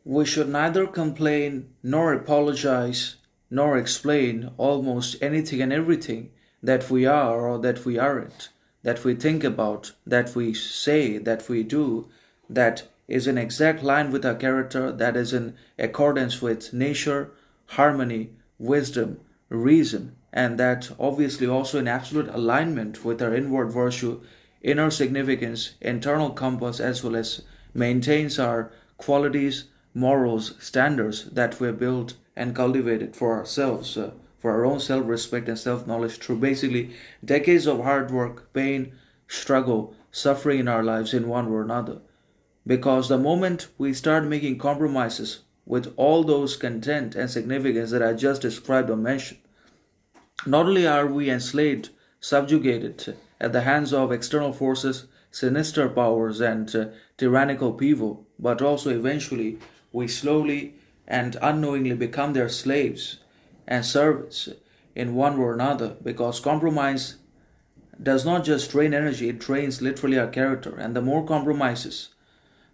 We should neither complain nor apologize nor explain almost anything and everything that we are or that we aren't, that we think about, that we say, that we do, that is in exact line with our character, that is in accordance with nature, harmony, wisdom, reason, and that obviously also in absolute alignment with our inward virtue, inner significance, internal compass, as well as maintains our qualities, morals, standards that we built and cultivated for ourselves, for our own self respect and self knowledge through basically decades of hard work, pain, struggle, suffering in our lives in one way or another. Because the moment we start making compromises with all those content and significance that I just described or mentioned, not only are we enslaved, subjugated at the hands of external forces, sinister powers, and tyrannical people, but also eventually we slowly and unknowingly become their slaves and servants in one way or another, because compromise does not just drain energy, it drains literally our character. And the more compromises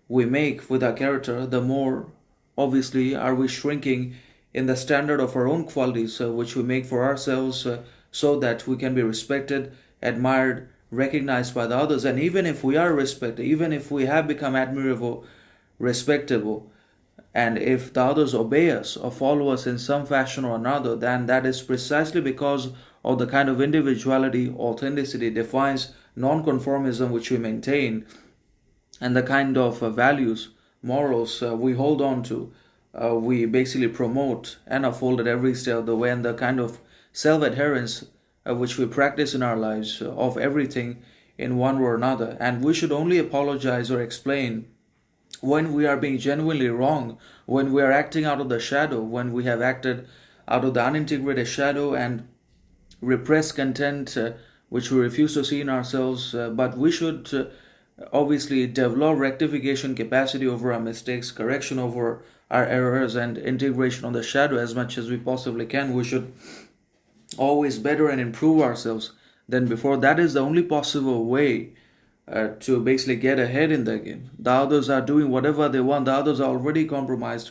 we make with our character, the more obviously are we shrinking in the standard of our own qualities, which we make for ourselves, so that we can be respected, admired, recognized by the others. And even if we are respected, even if we have become admirable, respectable, and if the others obey us or follow us in some fashion or another, then that is precisely because of the kind of individuality, authenticity, defines non-conformism which we maintain, and the kind of values, morals we hold on to, we basically promote and uphold at every step of the way, and the kind of self adherence which we practice in our lives of everything in one way or another. And we should only apologize or explain when we are being genuinely wrong, when we are acting out of the shadow, when we have acted out of the unintegrated shadow and repressed content which we refuse to see in ourselves. But we should obviously develop rectification capacity over our mistakes, correction over our errors, and integration of the shadow as much as we possibly can. We should always better and improve ourselves than before. That is the only possible way to basically get ahead in the game. The others are doing whatever they want. The others are already compromised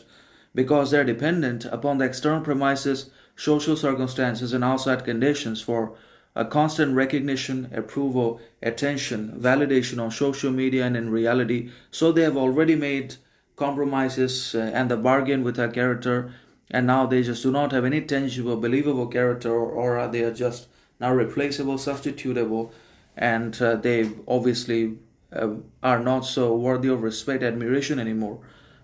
because they're dependent upon the external premises, social circumstances, and outside conditions for a constant recognition, approval, attention, validation on social media and in reality. So they have already made compromises and the bargain with our character, and now they just do not have any tangible, believable character, or they are just now replaceable, substitutable, and they obviously are not so worthy of respect, admiration anymore.